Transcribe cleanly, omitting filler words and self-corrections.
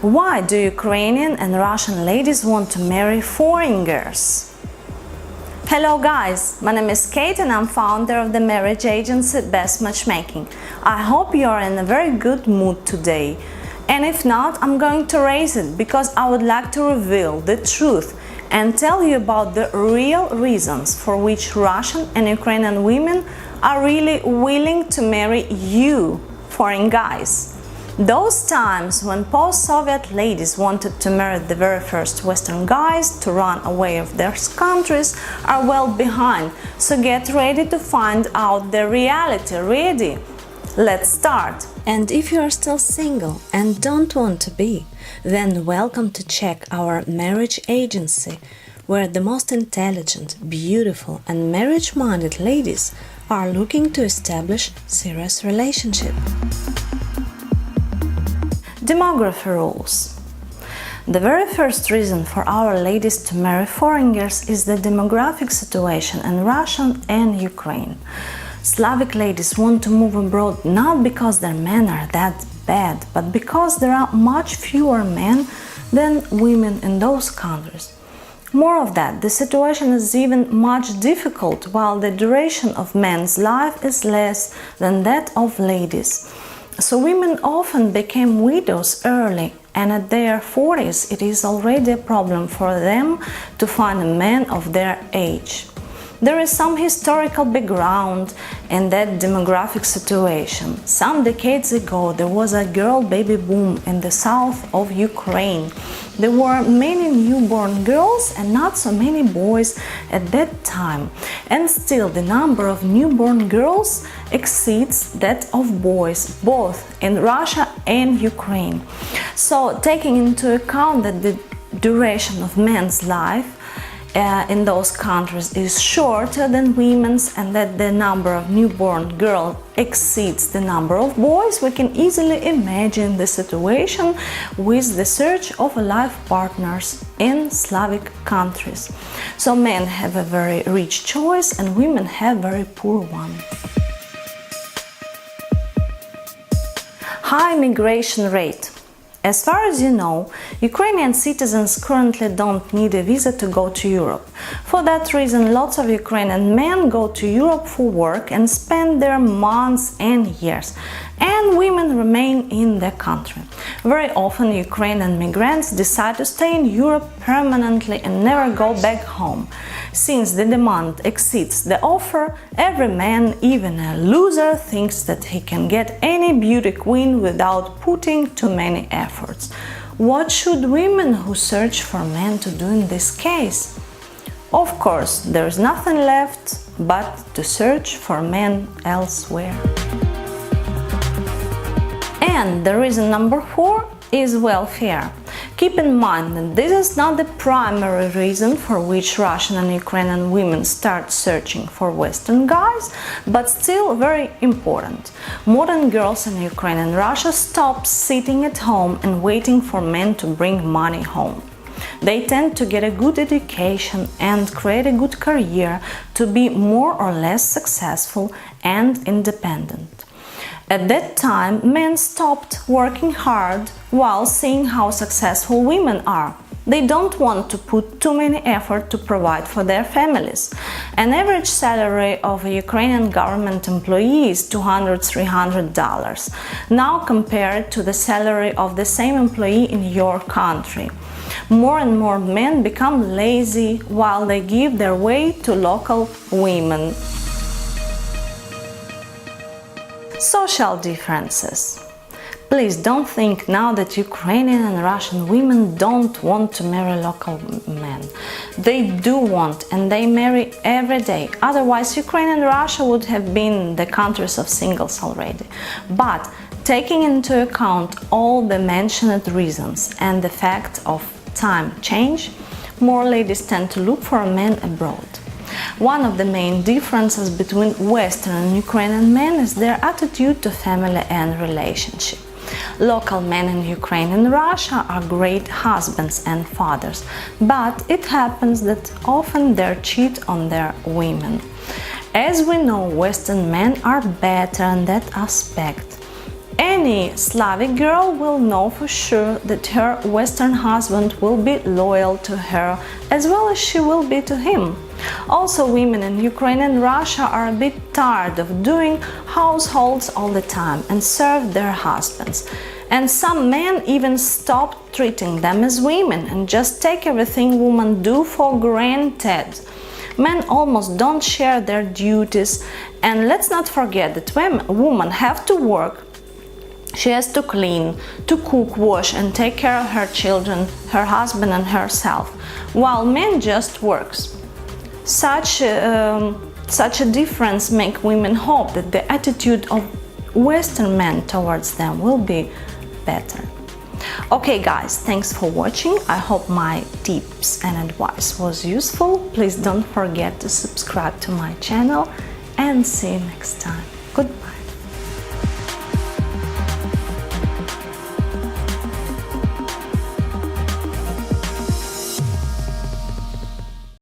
Why do Ukrainian and Russian ladies want to marry foreigners? Hello guys, my name is Kate and I'm founder of the marriage agency Best Matchmaking. I hope you are in a very good mood today. And if not, I'm going to raise it because I would like to reveal the truth and tell you about the real reasons for which Russian and Ukrainian women are really willing to marry you, foreign guys. Those times when post-Soviet ladies wanted to marry the very first Western guys to run away of their countries are well behind, so get ready to find out the reality. Ready? Let's start! And if you are still single and don't want to be, then welcome to check our marriage agency, where the most intelligent, beautiful and marriage-minded ladies are looking to establish serious relationship. Demography rules. The very first reason for our ladies to marry foreigners is the demographic situation in Russia and Ukraine. Slavic ladies want to move abroad not because their men are that bad, but because there are much fewer men than women in those countries. More of that, the situation is even much difficult, while the duration of men's life is less than that of ladies. So women often became widows early, and at their 40s it is already a problem for them to find a man of their age. There is some historical background in that demographic situation. Some decades ago there was a girl baby boom in the south of Ukraine. There were many newborn girls and not so many boys at that time, and still the number of newborn girls exceeds that of boys, both in Russia and Ukraine. So, taking into account that the duration of men's life in those countries is shorter than women's and that the number of newborn girls exceeds the number of boys, we can easily imagine the situation with the search of life partners in Slavic countries. So men have a very rich choice and women have a very poor one. High migration rate. As far as you know, Ukrainian citizens currently don't need a visa to go to Europe. For that reason, lots of Ukrainian men go to Europe for work and spend their months and years, and women remain in the country. Very often, Ukrainian migrants decide to stay in Europe permanently and never go back home. Since the demand exceeds the offer, every man, even a loser, thinks that he can get any beauty queen without putting too many efforts. What should women who search for men to do in this case? Of course, there is nothing left but to search for men elsewhere. And the reason number 4 is welfare. Keep in mind that this is not the primary reason for which Russian and Ukrainian women start searching for Western guys, but still very important. Modern girls in Ukraine and Russia stop sitting at home and waiting for men to bring money home. They tend to get a good education and create a good career to be more or less successful and independent. At that time, men stopped working hard while seeing how successful women are. They don't want to put too many effort to provide for their families. An average salary of a Ukrainian government employee is $200–300. Now compare it to the salary of the same employee in your country. More and more men become lazy while they give their way to local women. Social differences. Please don't think now that Ukrainian and Russian women don't want to marry local men. They do want, and they marry every day. Otherwise, Ukraine and Russia would have been the countries of singles already. But taking into account all the mentioned reasons and the fact of time change, more ladies tend to look for men abroad. One of the main differences between Western and Ukrainian men is their attitude to family and relationship. Local men in Ukraine and Russia are great husbands and fathers, but it happens that often they cheat on their women. As we know, Western men are better in that aspect. Any Slavic girl will know for sure that her Western husband will be loyal to her as well as she will be to him. Also, women in Ukraine and Russia are a bit tired of doing households all the time and serve their husbands. And some men even stop treating them as women and just take everything women do for granted. Men almost don't share their duties, and let's not forget that when a woman has to work, she has to clean, to cook, wash and take care of her children, her husband and herself, while men just works. Such a difference makes women hope that the attitude of Western men towards them will be better. Okay guys, thanks for watching. I hope my tips and advice was useful. Please don't forget to subscribe to my channel and see you next time. Goodbye.